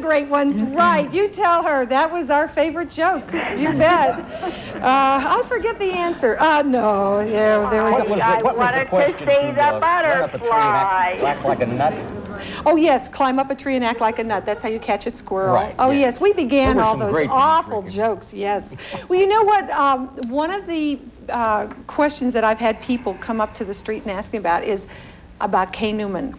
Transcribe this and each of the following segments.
great ones, right. You tell her. That was our favorite joke. You bet. I forget the answer. No, there we go. I wanted to see the butterfly. Act like a nut? Oh, yes, climb up a tree and act like a nut. That's how you catch a squirrel. Right, oh, yeah. yes, we began all those awful Ricki. jokes, yes. Well, you know what? One of the questions that I've had people come up to the street and ask me about is about Kay Newman.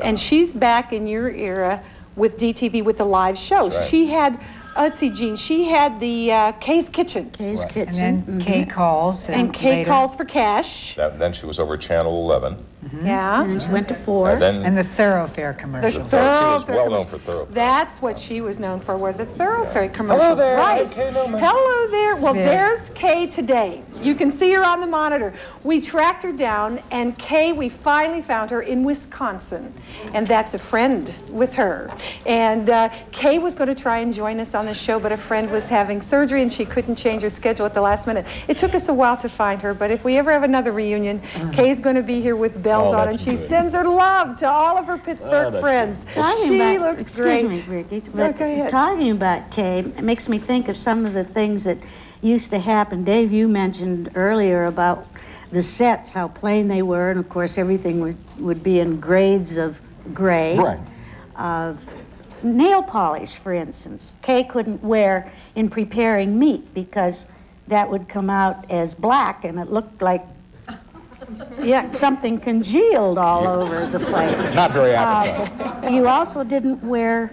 And she's back in your era with DTV with the live shows. Right. She had, let's see, Jean, she had the Kay's Kitchen. Kay's Kitchen. And then Kay calls. And Kay later. calls for cash. Then she was over Channel 11. Yeah. And she went to 4. And then And the Thoroughfare commercial. she was well known for Thoroughfare. That's what she was known for, were the Thoroughfare commercials. Hello there, right. I'm Kay Newman. Hello there. Well, Yeah. there's Kay today. You can see her on the monitor. We tracked her down, and Kay, we finally found her in Wisconsin. And that's a friend with her. And Kay was going to try and join us on the show, but a friend was having surgery, and she couldn't change her schedule at the last minute. It took us a while to find her, but if we ever have another reunion, Kay's going to be here with bells Oh, on, and that's she good. sends her love to all of her Pittsburgh friends. She looks great. Excuse me, Ricki, Go but ahead. talking about Kay, it makes me think of some of the things that used to happen. Dave, you mentioned earlier about the sets, how plain they were, and of course everything would be in grades of gray. Right. Nail polish, for instance, Kay couldn't wear in preparing meat because that would come out as black, and it looked like something congealed all over the plate. Not very appetizing. You also didn't wear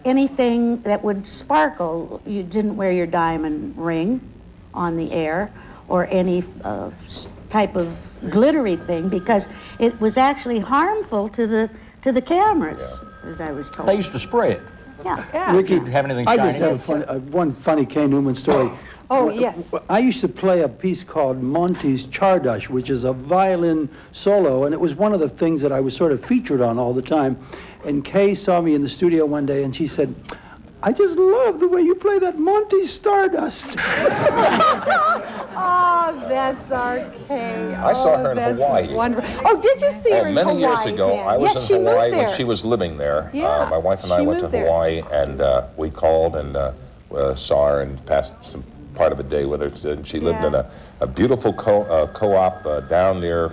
anything that would sparkle. You didn't wear your diamond ring on the air or any type of glittery thing because it was actually harmful to the cameras, as I was told. They used to spray it. Yeah. Ricki, Didn't have anything I shiny. just have one funny Kay Newman story. Oh, yes. I used to play a piece called Monty's Chardash, which is a violin solo, and it was one of the things that I was sort of featured on all the time. And Kay saw me in the studio one day, and she said, "I just love the way you play that Monty's Stardust." Oh, that's our Kay. I saw her in that's Hawaii. Wonderful. Oh, did you see her in Many Hawaii, years ago, Dan? I was yes, in Hawaii she moved when there. she was living there. Yeah, My wife and I she went to moved there. Hawaii, and we called and saw her and passed some part of a day with her. And she lived in a beautiful co-op down near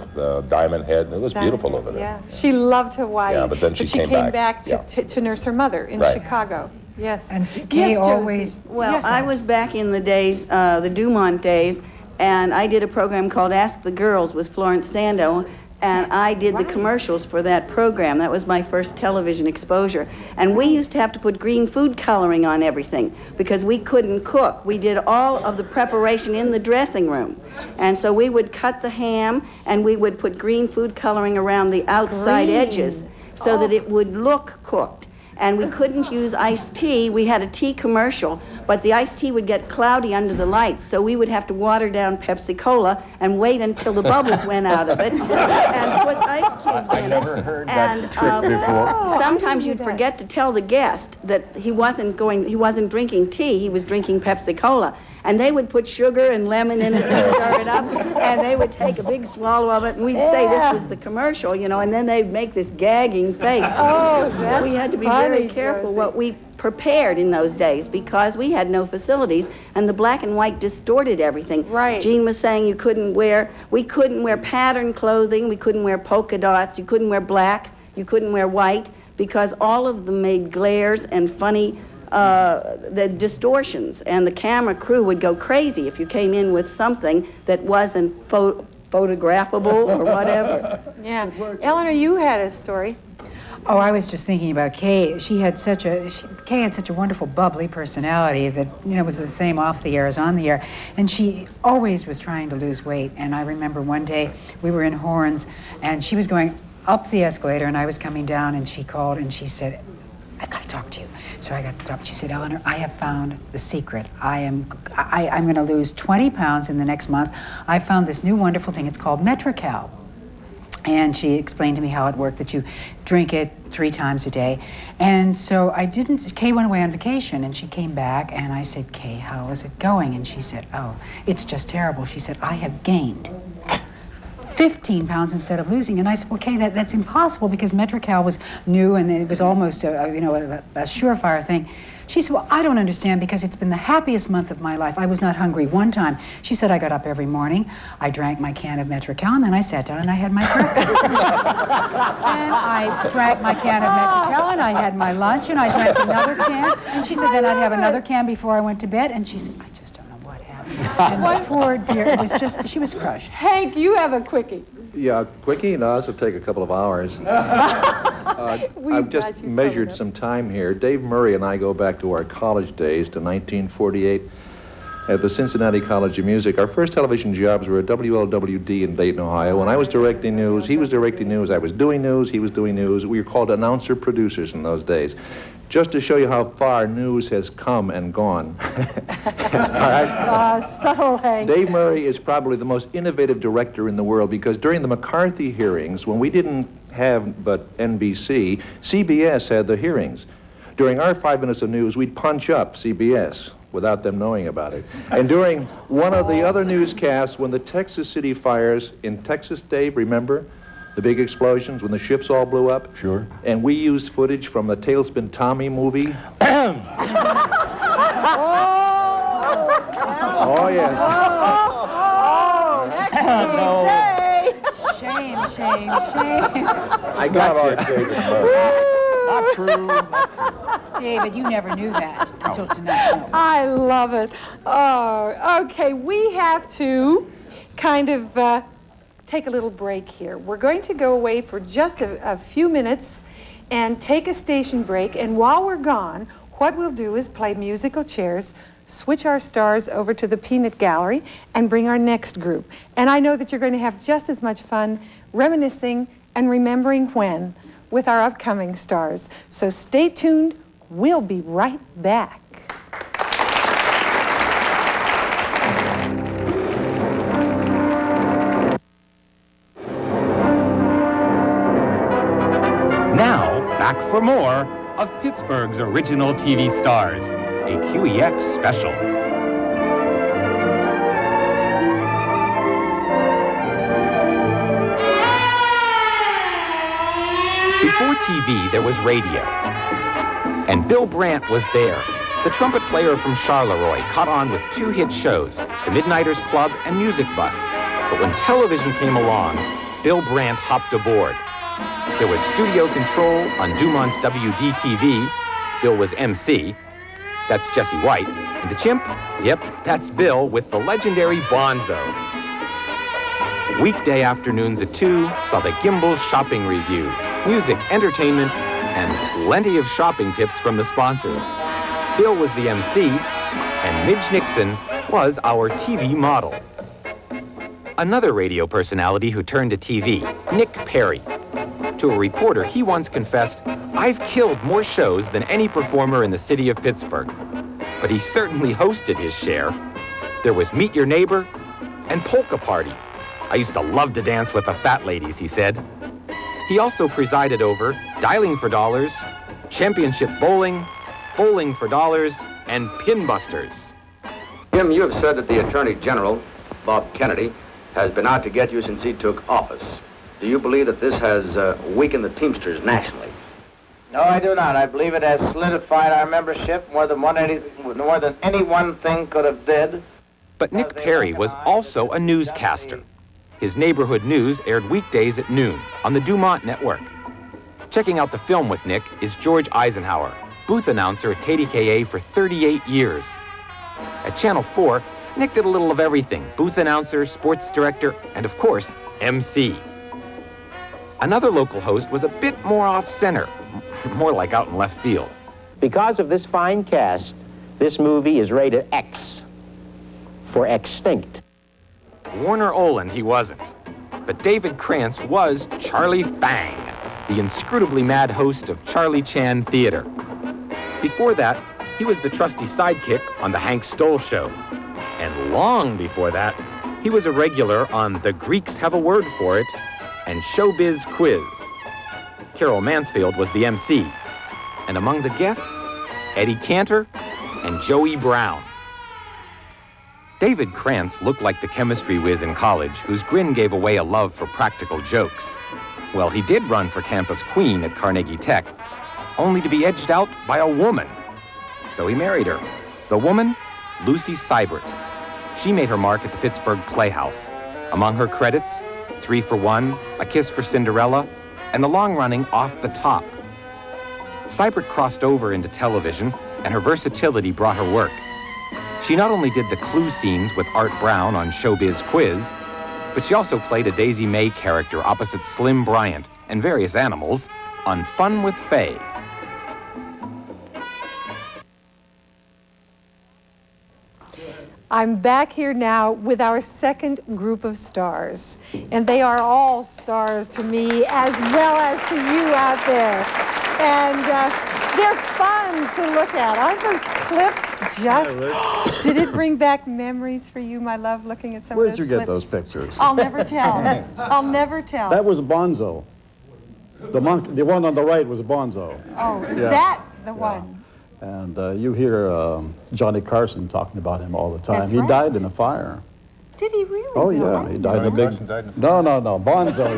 Diamond Head. It was beautiful over there. Yeah, she loved Hawaii. Yeah, but then she came back back. Yeah. to nurse her mother in Right. Chicago. Yes. And Kay yes, Josie. always... Well, Yeah. I was back in the days, the Dumont days, and I did a program called Ask the Girls with Florence Sando, and I did the commercials for that program. That was my first television exposure. And we used to have to put green food coloring on everything because we couldn't cook. We did all of the preparation in the dressing room. And so we would cut the ham, and we would put green food coloring around the outside edges so that it would look cooked. And we couldn't use iced tea. We had a tea commercial, but the iced tea would get cloudy under the lights, so we would have to water down Pepsi Cola and wait until the bubbles went out of it and put ice cubes in it. I never heard that trick before. Sometimes you'd forget to tell the guest that he wasn't drinking tea, he was drinking Pepsi Cola. And they would put sugar and lemon in it and stir it up, and they would take a big swallow of it, and we'd say this was the commercial, you know, and then they'd make this gagging face. Oh, that's We had to be funny, very careful Josie. what we prepared in those days because we had no facilities, and the black and white distorted everything. Right. Jean was saying we couldn't wear patterned clothing, we couldn't wear polka dots, you couldn't wear black, you couldn't wear white, because all of them made glares and funny the distortions, and the camera crew would go crazy if you came in with something that wasn't photographable or whatever. Yeah. Eleanor, you had a story. Oh, I was just thinking about Kay. Kay had such a wonderful, bubbly personality that, you know, was the same off the air as on the air. And she always was trying to lose weight. And I remember one day we were in Horns, and she was going up the escalator, and I was coming down, and she called, and she said, "I've got to talk to you." So I got to talk. She said, "Eleanor, I have found the secret. I'm going to lose 20 pounds in the next month. I found this new wonderful thing. It's called Metrocal." And she explained to me how it worked, that you drink it 3 times a day. And so Kay went away on vacation, and she came back, and I said, "Kay, how is it going?" And she said, "Oh, it's just terrible." She said, "I have gained 15 pounds instead of losing. And I said, okay, that's impossible because Metrocal was new and it was almost a surefire thing. She said, well, I don't understand because it's been the happiest month of my life. I was not hungry one time. She said, I got up every morning, I drank my can of Metrocal, and then I sat down and I had my breakfast. And I drank my can of Metrocal, and I had my lunch, and I drank another can. And she said, then I'd have another can before I went to bed. And she said, I just don't know what happened. And the poor dear, it was just, she was crushed. Hank, you have a quickie. Yeah, quickie? No, this will take a couple of hours. I've just measured some time here. Dave Murray and I go back to our college days, to 1948, at the Cincinnati College of Music. Our first television jobs were at WLWD in Dayton, Ohio. When I was directing news, he was directing news, I was doing news, he was doing news. We were called announcer-producers in those days. Just to show you how far news has come and gone. All right? Subtle, Hank. Dave Murray is probably the most innovative director in the world because during the McCarthy hearings, when we didn't have but NBC, CBS had the hearings. During our 5 minutes of news, we'd punch up CBS without them knowing about it. And during one of the other newscasts, when the Texas City fires in Texas, Dave, remember? The big explosions when the ships all blew up? Sure. And we used footage from the Tailspin Tommy movie. Oh, yes. Shame, shame, shame. I got you. David Murray. Not true. David, you never knew that until tonight. No. I love it. Oh, okay, we have to kind of take a little break here. We're going to go away for just a few minutes and take a station break. And while we're gone, what we'll do is play musical chairs, switch our stars over to the Peanut Gallery, and bring our next group. And I know that you're going to have just as much fun reminiscing and remembering when with our upcoming stars. So stay tuned. We'll be right back. Now, back for more of Pittsburgh's original TV stars, a QEX special. Before TV, there was radio. And Bill Brandt was there. The trumpet player from Charleroi caught on with 2 hit shows, The Midnighters Club and Music Bus. But when television came along, Bill Brandt hopped aboard. There was studio control on Dumont's WDTV. Bill was MC. That's Jesse White. And the chimp? Yep, that's Bill with the legendary Bonzo. Weekday afternoons at 2 saw the Gimbel's Shopping Review. Music, entertainment, and plenty of shopping tips from the sponsors. Bill was the MC, and Midge Nixon was our TV model. Another radio personality who turned to TV, Nick Perry. To a reporter, he once confessed, "I've killed more shows than any performer in the city of Pittsburgh." But he certainly hosted his share. There was Meet Your Neighbor and Polka Party. "I used to love to dance with the fat ladies," he said. He also presided over Dialing for Dollars, Championship Bowling, Bowling for Dollars, and Pinbusters. Jim, you have said that the Attorney General, Bob Kennedy, has been out to get you since he took office. Do you believe that this has weakened the Teamsters nationally? No, I do not. I believe it has solidified our membership more than any one thing could have did. But Nick Perry was also a newscaster. His neighborhood news aired weekdays at noon on the Dumont Network. Checking out the film with Nick is George Eisenhower, booth announcer at KDKA for 38 years. At Channel 4, Nick did a little of everything: booth announcer, sports director, and of course, MC. Another local host was a bit more off-center, more like out in left field. Because of this fine cast, this movie is rated X for extinct. Warner Olin, he wasn't. But David Krantz was Charlie Fang, the inscrutably mad host of Charlie Chan Theater. Before that, he was the trusty sidekick on the Hank Stoll Show. And long before that, he was a regular on The Greeks Have a Word for It and Showbiz Quiz. Carol Mansfield was the MC. And among the guests, Eddie Cantor and Joey Brown. David Krantz looked like the chemistry whiz in college whose grin gave away a love for practical jokes. Well, he did run for campus queen at Carnegie Tech, only to be edged out by a woman. So he married her. The woman, Lucy Seibert. She made her mark at the Pittsburgh Playhouse. Among her credits, 3 for 1, A Kiss for Cinderella, and the long-running Off the Top. Seibert crossed over into television, and her versatility brought her work. She not only did the clue scenes with Art Brown on Showbiz Quiz, but she also played a Daisy May character opposite Slim Bryant and various animals on Fun with Faye. I'm back here now with our second group of stars, and they are all stars to me as well as to you out there. And they're fun to look at. Aren't those clips just... Did it bring back memories for you, my love, looking at some of those clips? Where'd you get those pictures? I'll never tell. I'll never tell. That was Bonzo. The one on the right was Bonzo. Oh, is that the one? And you hear Johnny Carson talking about him all the time. That's he right. died in a fire. Did he really? Oh, No, yeah. I He didn't died in a know. big... Carson died in a No, Bonzo.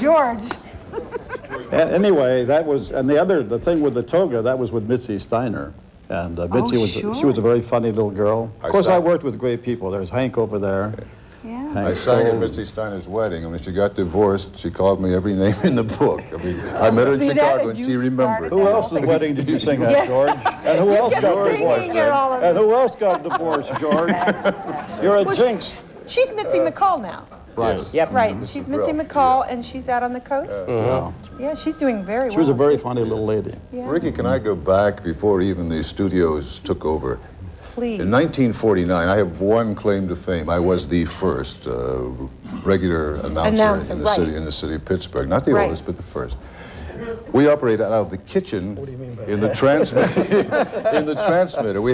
George. Anyway, that was... And the thing with the toga, that was with Mitzi Steiner. And Mitzi she was a very funny little girl. Of course, I worked with great people. There's Hank over there. Yeah. Hank I sang at Stoll. Mitzi Steiner's wedding, and when she got divorced, she called me every name in the book. I mean, I met her in See that? Chicago, And and you she remembered. Who else's wedding did you sing at, Yes. George? And who else got singing divorced? at all of And them. who else got divorced, George? You're a jinx. She's Mitzi McCall now. Right. Yep. Right. She's Mitzi McCall, and she's out on the coast. Yeah, she's doing very well. She was a very funny little lady. Yeah. Ricki, can I go back before even the studios took over? Please. In 1949, I have one claim to fame. I was the first regular announcer in the city of Pittsburgh. Not the oldest, but the first. We operated out of the kitchen in the transmitter. We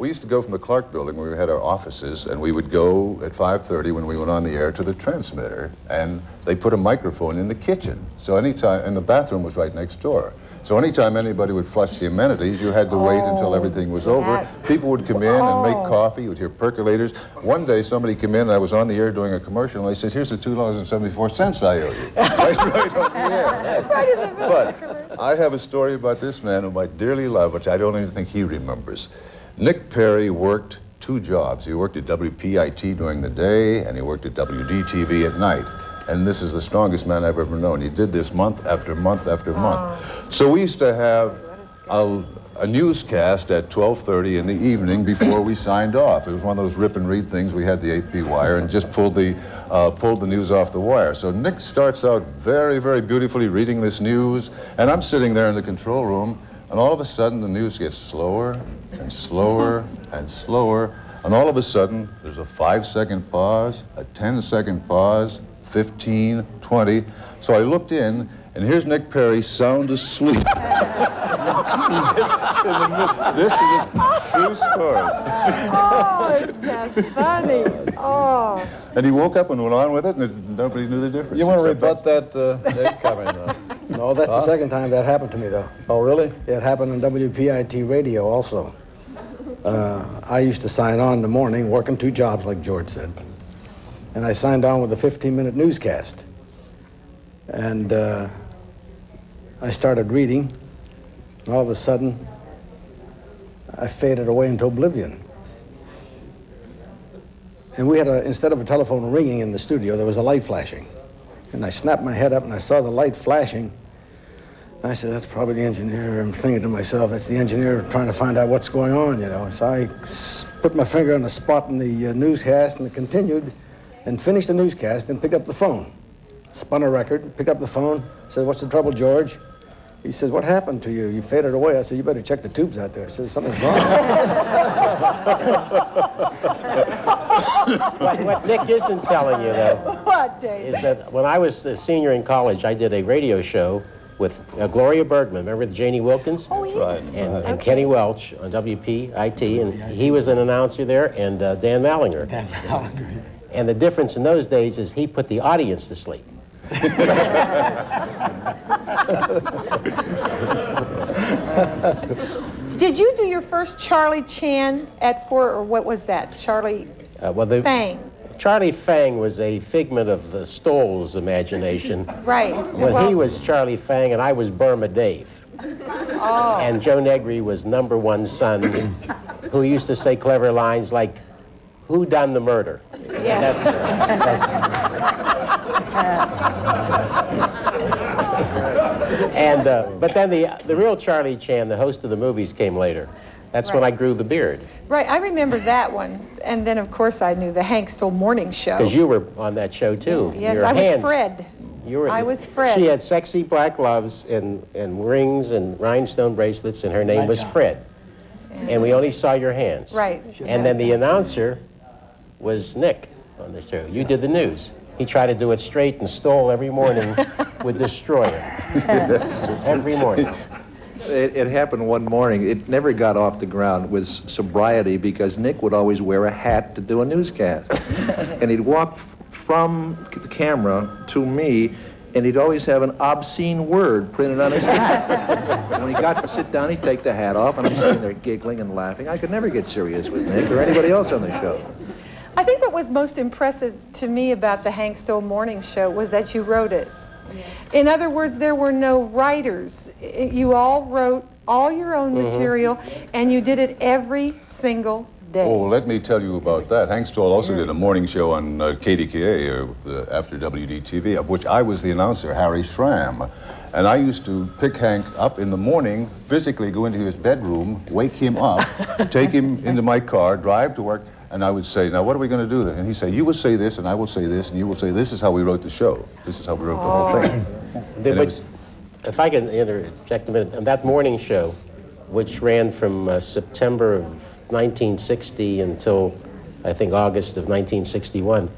used to go from the Clark building where we had our offices, and we would go at 5:30 when we went on the air to the transmitter, and they put a microphone in the kitchen. So anytime, and the bathroom was right next door. So anytime anybody would flush the amenities, you had to wait until everything was over. People would come in and make coffee. You would hear percolators. One day, somebody came in, and I was on the air doing a commercial, and they said, "Here's the $2.74 I owe you." right on the air. But I have a story about this man whom I dearly love, which I don't even think he remembers. Nick Perry worked 2 jobs. He worked at WPIT during the day, and he worked at WDTV at night. And this is the strongest man I've ever known. He did this month after month after month. So we used to have a newscast at 12:30 in the evening before we signed off. It was one of those rip and read things. We had the 8B wire and just pulled the news off the wire. So Nick starts out very, very beautifully reading this news, and I'm sitting there in the control room, and all of a sudden the news gets slower and slower and slower, and all of a sudden there's a 5-second pause, a 10-second pause, 15, 20. So I looked in, and here's Nick Perry sound asleep. This is a true story. Oh, isn't that funny? Oh. And he woke up and went on with it, and nobody knew the difference. You want to rebut that, Nick? No, that's the second time that happened to me, though. Oh, really? It happened on WPIT radio also. I used to sign on in the morning, working 2 jobs, like George said. And I signed on with a 15-minute newscast. And I started reading. And all of a sudden, I faded away into oblivion. And we had instead of a telephone ringing in the studio, there was a light flashing. And I snapped my head up and I saw the light flashing. I said, that's probably the engineer. I'm thinking to myself, that's the engineer trying to find out what's going on, you know. So I put my finger on the spot in the newscast, and it continued, and finished the newscast, and picked up the phone. Spun a record, picked up the phone, said, what's the trouble, George? He says, what happened to you? You faded away. I said, you better check the tubes out there. I said, something's wrong. What Nick isn't telling you, though, What, Dave? is that when I was a senior in college, I did a radio show with Gloria Bergman. Remember Janie Wilkins? Oh, yes. And Kenny Welch on WPIT, and he was an announcer there, and Dan Mallinger. And the difference in those days is he put the audience to sleep. Did you do your first Charlie Chan at or what was that? Charlie Fang. Charlie Fang was a figment of Stoll's imagination. Right. When he was Charlie Fang and I was Burma Dave. Oh. And Joe Negri was #1 son, who used to say clever lines like, "Who done the murder?" Yes. And but then the real Charlie Chan, the host of the movies, came later. That's when I grew the beard. Right, I remember that one. And then, of course, I knew the Hank Stoll morning show. Because you were on that show, too. Yes, Your I hands, was Fred. I was Fred. She had sexy black gloves and rings and rhinestone bracelets, and her name was Fred. And we only saw your hands. Right. And then the announcer was Nick on the show. You did the news. He tried to do it straight, and Stoll every morning would destroy it. Every morning. It happened one morning. It never got off the ground with sobriety because Nick would always wear a hat to do a newscast. And he'd walk from the camera to me, and he'd always have an obscene word printed on his hat. And when he got to sit down, he'd take the hat off, and I'm sitting there giggling and laughing. I could never get serious with Nick or anybody else on the show. I think what was most impressive to me about the Hank Stoll morning show was that you wrote it. Yes. In other words, there were no writers. You all wrote all your own material, and you did it every single day. Oh, let me tell you about that. Hank Stoll also did a morning show on KDKA after WDTV, of which I was the announcer, Harry Schramm. And I used to pick Hank up in the morning, physically go into his bedroom, wake him up, take him into my car, drive to work, and I would say, now what are we going to do then? And he'd say, you will say this, and I will say this, and you will say, this is how we wrote the show. This is how we wrote the whole thing. If I can interject a minute, that morning show, which ran from September of 1960 until, I think, August of 1961,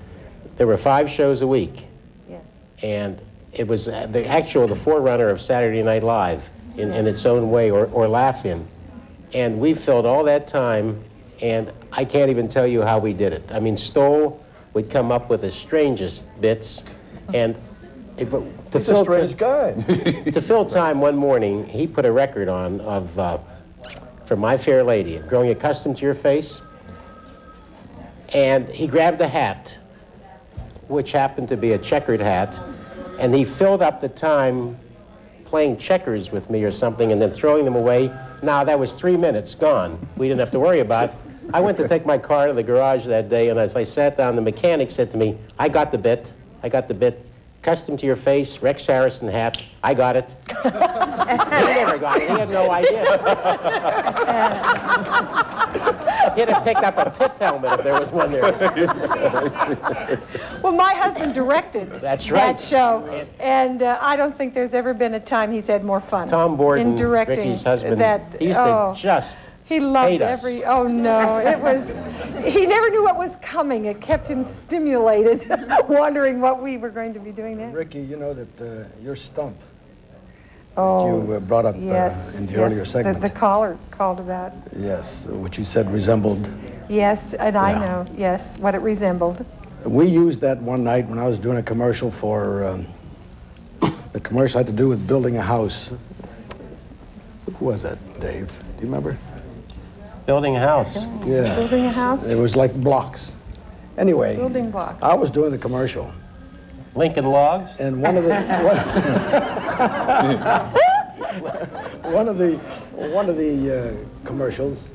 there were 5 shows a week. Yes. And it was the forerunner of Saturday Night Live in its own way, or Laugh-In. And we filled all that time, and I can't even tell you how we did it. I mean, Stoll would come up with the strangest bits, and He's a strange guy. To fill time one morning, he put a record on of from My Fair Lady, Growing Accustomed to Your Face, and he grabbed a hat, which happened to be a checkered hat, and he filled up the time playing checkers with me or something and then throwing them away. Now, that was 3 minutes gone. We didn't have to worry about it. I went to take my car to the garage that day, and as I sat down, the mechanic said to me, I got the bit. Custom to Your Face, Rex Harrison hat. I got it. He never got it. He had no idea. He'd have picked up a pit helmet if there was one there. Well, my husband directed that show, and I don't think there's ever been a time he's had more fun. Tom Borden, in directing Ricky's husband, that. He used to just he loved hate us. oh no, it was, he never knew what was coming. It kept him stimulated, wondering what we were going to be doing next. Ricky, you know that your stump that you brought up yes, in the earlier segment. The caller called about. Yes, which you said resembled. Yes, and I know, yes, what it resembled. We used that one night when I was doing a commercial for, the commercial had to do with building a house. Who was that, Dave? Do you remember? Building a house. Yeah. Building a house? It was like blocks. Anyway, building blocks. I was doing the commercial. Lincoln Logs? And one of the one of the commercials,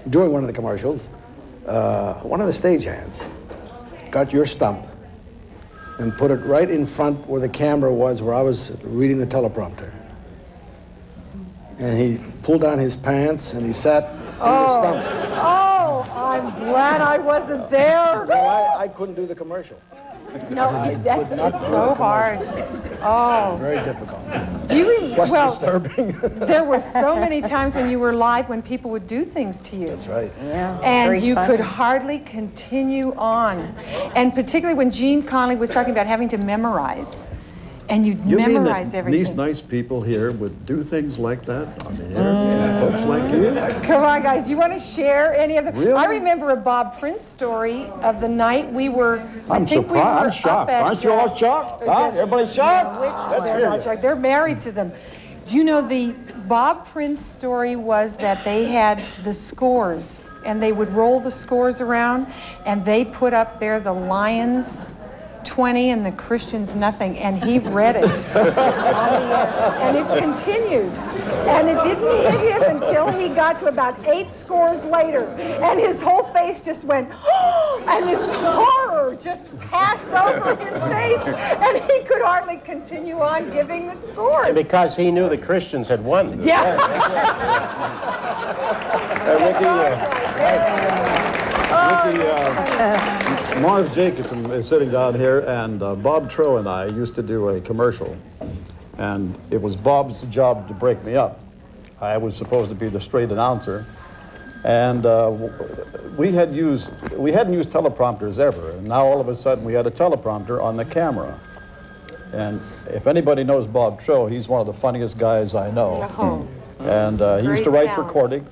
during one of the commercials, one of the stagehands got your stump and put it right in front where the camera was, where I was reading the teleprompter. And he pulled down his pants and he sat on the stump. Oh, I'm glad I wasn't there. Well, I couldn't do the commercial. No, that's so hard. Oh. Very difficult. Do you remember? Plus well, disturbing. There were so many times when you were live when people would do things to you. That's right. Yeah. And you could hardly continue on. And particularly when Gene Conley was talking about having to memorize. And you'd memorize everything. These nice people here would do things like that on the air? Folks like you? Come on, guys. Do you want to share any of them? Really? I remember a Bob Prince story of the night we were. I'm surprised. I'm shocked. Aren't you all shocked? Huh? Everybody shocked? Let's hear it. They're married to them. You know, the Bob Prince story was that they had the scores, and they would roll the scores around, and they put up there the Lions 20 and the Christians nothing, and he read it on the air, and it continued. And it didn't hit him until he got to about 8 scores later, and his whole face just went, oh, and this horror just passed over his face, and he could hardly continue on giving the scores. And because he knew the Christians had won. Yeah. Ricki, Marv Jacobson is sitting down here, and Bob Trow and I used to do a commercial, and it was Bob's job to break me up. I was supposed to be the straight announcer, and we hadn't used teleprompters ever, and now all of a sudden we had a teleprompter on the camera. And if anybody knows Bob Trow, he's one of the funniest guys I know. And he used to write for Cordic,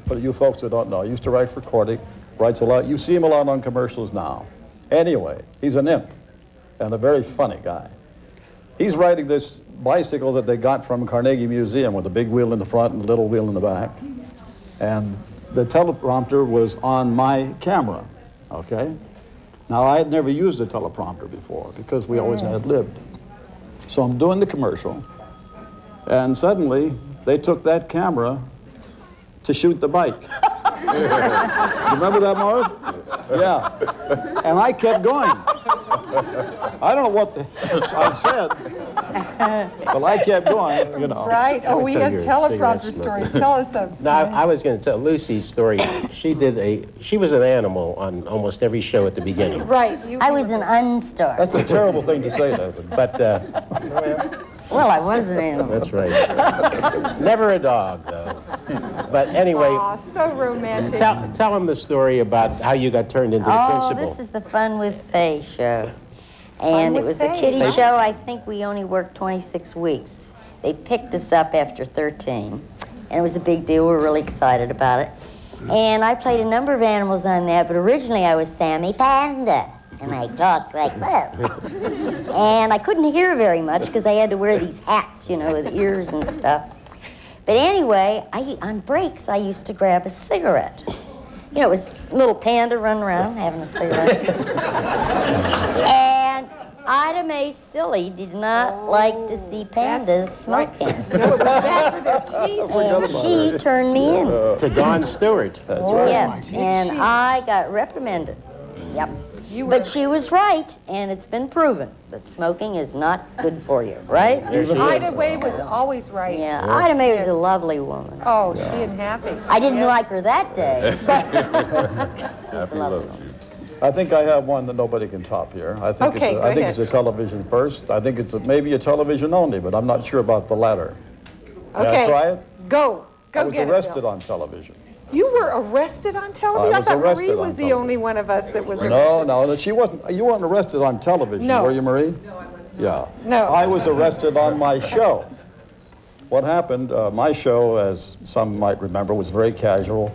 for you folks who don't know, he used to write for Cordic, writes a lot. You see him a lot on commercials now. Anyway, he's an imp and a very funny guy. He's riding this bicycle that they got from Carnegie Museum with a big wheel in the front and a little wheel in the back. And the teleprompter was on my camera, okay? Now, I had never used a teleprompter before because we always had lived. So I'm doing the commercial, and suddenly they took that camera to shoot the bike. You remember that, Marv? Yeah. And I kept going. I don't know what I said, but I kept going, you know. Right. Oh, we have teleprompter stories. Tell us something. No, I was going to tell Lucy's story. She was an animal on almost every show at the beginning. Right. I was an unstar. That's a terrible thing to say, David. But, well, I was an animal. that's right. Never a dog, though. But anyway. Aw, so romantic. Tell him the story about how you got turned into the principal. This is the Fun with Faye show. And it was a kiddie show. I think we only worked 26 weeks. They picked us up after 13. And it was a big deal. We were really excited about it. And I played a number of animals on that, but originally I was Sammy Panda. And I talked like that. And I couldn't hear very much because I had to wear these hats, you know, with ears and stuff. But anyway, on breaks, I used to grab a cigarette. You know, it was a little panda running around having a cigarette. And Ida Mae Stilley did not like to see pandas smoking. No, it was bad for their teeth. And she turned me in. To Dawn Stewart. That's right. Yes, and I got reprimanded. Yep. But she was right, and it's been proven that smoking is not good for you, right? Ida Mae was always right. Yeah, Ida Mae was a lovely woman. Oh, she and happy. I didn't like her that day, but she was a lovely woman. I think I have one that nobody can top here. I think it's a television first. I think it's maybe a television only, but I'm not sure about the latter. Okay. May I try it? Go I was get arrested it, Bill. on television. You were arrested on television? I I thought was Marie arrested was on the television. only one of us that was arrested. No, she wasn't. You weren't arrested on television, No. were you, Marie? No, I wasn't. Yeah. No. I was arrested on my show. What happened, my show, as some might remember, was very casual.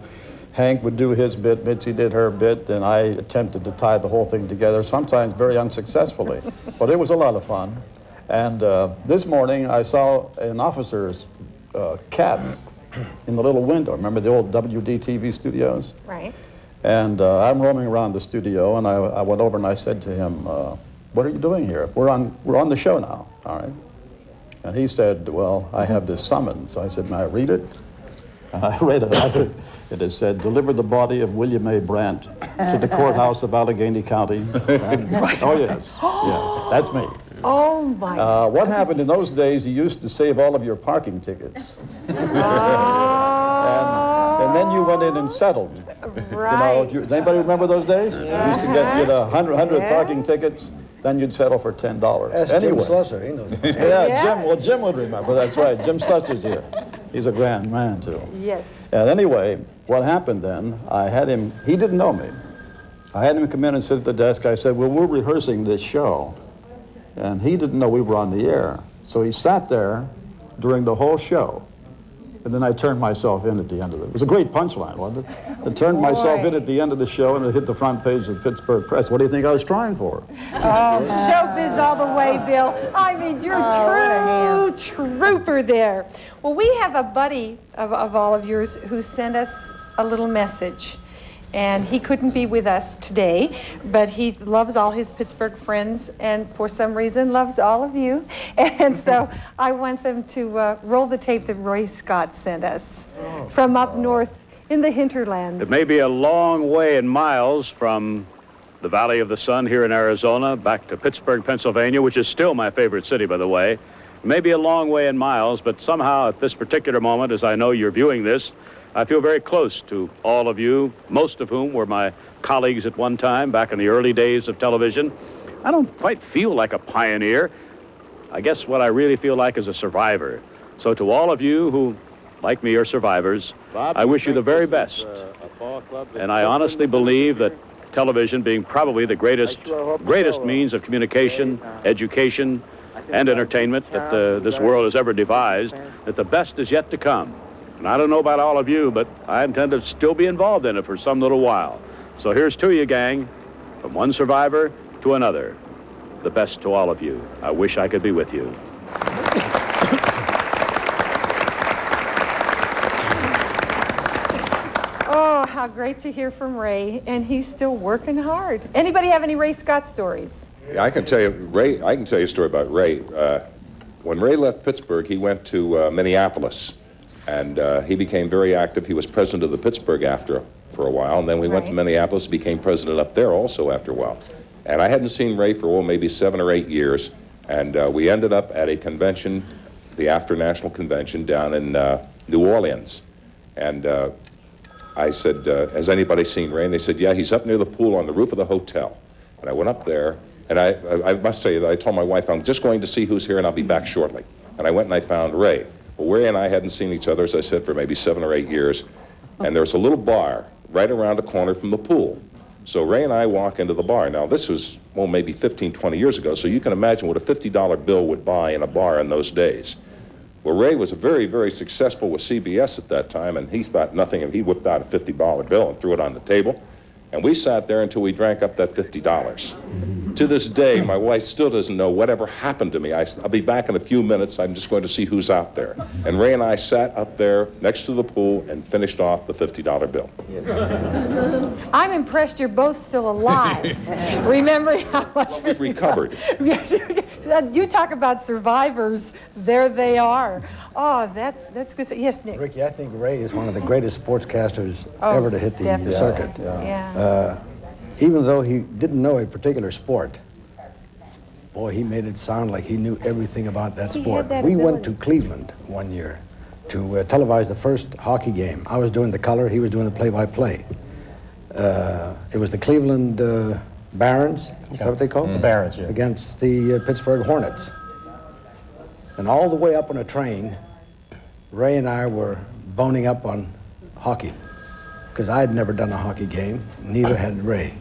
Hank would do his bit, Mitzi did her bit, and I attempted to tie the whole thing together, sometimes very unsuccessfully. But it was a lot of fun. And this morning, I saw an officer's cat in the little window. Remember the old WDTV studios? Right. And I'm roaming around the studio, and I went over and I said to him, what are you doing here? We're on the show now, all right? And he said, well, I have this summons. I said, may I read it? And I read it. It has said, deliver the body of William A. Brandt to the courthouse of Allegheny County. And, oh, yes, yes, that's me. Oh, my What happened in those days, you used to save all of your parking tickets. And then you went in and settled. Right. Does anybody remember those days? Yeah. You used to get 100 parking tickets, then you'd settle for $10. That's Jim Slusser, he knows. Yeah, Jim would remember, that's right. Jim Slusser's here. He's a grand man, too. Yes. And anyway, what happened then, I had him, he didn't know me. I had him come in and sit at the desk. I said, well, we're rehearsing this show. And he didn't know we were on the air. So he sat there during the whole show. and then I turned myself in at the end of it. It was a great punchline, wasn't it? I turned myself in at the end of the show, and it hit the front page of the Pittsburgh Press. What do you think I was trying for? Oh, showbiz all the way, Bill. I mean, you're true trooper there. Well, we have a buddy of all of yours who sent us a little message. And he couldn't be with us today, but he loves all his Pittsburgh friends and for some reason loves all of you. And so I want them to roll the tape that Ray Scott sent us from up north in the hinterlands. It may be a long way in miles from the Valley of the Sun here in Arizona back to Pittsburgh, Pennsylvania, which is still my favorite city, by the way. It may be a long way in miles, but somehow at this particular moment, as I know you're viewing this, I feel very close to all of you, most of whom were my colleagues at one time back in the early days of television. I don't quite feel like a pioneer. I guess what I really feel like is a survivor. So to all of you who, like me, are survivors, I wish you the very best. And I honestly believe that television, being probably the greatest means of communication, education, and entertainment that this world has ever devised, that the best is yet to come. And I don't know about all of you, but I intend to still be involved in it for some little while. So here's to you, gang, from one survivor to another. The best to all of you. I wish I could be with you. Oh, how great to hear from Ray, and he's still working hard. Anybody have any Ray Scott stories? Yeah, I can tell you a story about Ray. When Ray left Pittsburgh, he went to Minneapolis. And he became very active. He was president of the Pittsburgh for a while, and then we went to Minneapolis, became president up there also after a while. And I hadn't seen Ray for, maybe 7 or 8 years, and we ended up at a convention, the After National Convention down in New Orleans. And I said, has anybody seen Ray? And they said, yeah, he's up near the pool on the roof of the hotel. And I went up there, and I must tell you that I told my wife, I'm just going to see who's here, and I'll be back shortly. And I went and I found Ray. Well, Ray and I hadn't seen each other, as I said, for maybe 7 or 8 years. And there was a little bar right around the corner from the pool. So Ray and I walk into the bar. Now, this was, maybe 15, 20 years ago, so you can imagine what a $50 bill would buy in a bar in those days. Well, Ray was very, very successful with CBS at that time, and he thought nothing, and he whipped out a $50 bill and threw it on the table. And we sat there until we drank up that $50. To this day, my wife still doesn't know whatever happened to me. I'll be back in a few minutes. I'm just going to see who's out there. And Ray and I sat up there next to the pool and finished off the $50 bill. I'm impressed you're both still alive. Remembering how much we've recovered. Yes, you talk about survivors. There they are. Oh, that's good. Yes, Nick. Ricki, I think Ray is one of the greatest sportscasters ever to hit the circuit. Even though he didn't know a particular sport, boy, he made it sound like he knew everything about that sport. We went to Cleveland one year to televise the first hockey game. I was doing the color, he was doing the play-by-play. It was the Cleveland Barons, is that what they call it? The Barons, yeah. Against the Pittsburgh Hornets. And all the way up on a train, Ray and I were boning up on hockey, because I had never done a hockey game, neither had Ray.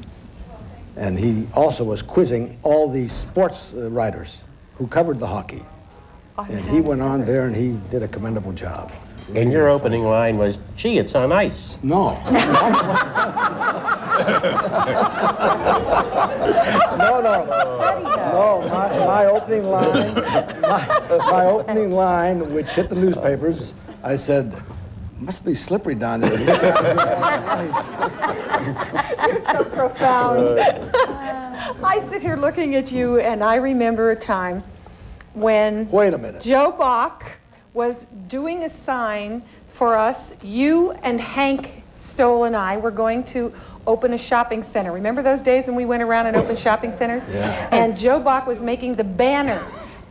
And he also was quizzing all the sports writers who covered the hockey. And he went on there and he did a commendable job. And your opening line was, gee, it's on ice. No. No, my opening line, my opening line, which hit the newspapers, I said, must be slippery down there. You're so profound. I sit here looking at you, and I remember a time when Wait a minute. Joe Bach was doing a sign for us. You and Hank Stoll and I were going to open a shopping center. Remember those days when we went around and opened shopping centers? Yeah. And Joe Bach was making the banner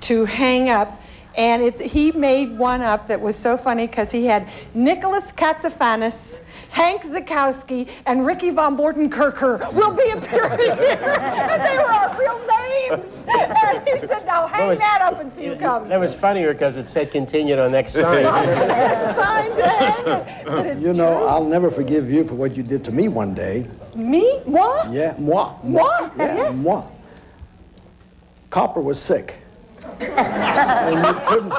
to hang up. And he made one up that was so funny because he had Nicholas Katsafanis, Hank Zukowski, and Ricky von Bortenkerker will be appearing here. And they were our real names. And he said, now hang that up and see who comes. That was funnier because it said continued on next sign. Sign to hang it. But it's You know, true. I'll never forgive you for what you did to me one day. Me? Moi? Yeah, moi. Moi? Yeah, Yes. moi. Copper was sick. And you couldn't,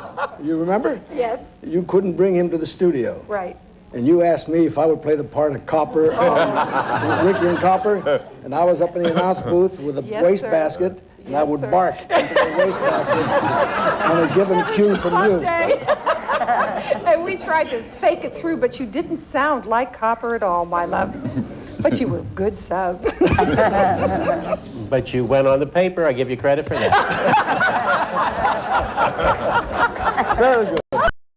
you remember? Yes. You couldn't bring him to the studio. Right. And you asked me if I would play the part of Copper on Ricki and Copper, and I was up in the announce booth with a Yes, wastebasket, and Yes, I would sir. bark into the wastebasket, and I'd give him cue from you. Someday. And we tried to fake it through, but you didn't sound like Copper at all, my love. But you were a good sub. But you went on the paper. I give you credit for that. Very good.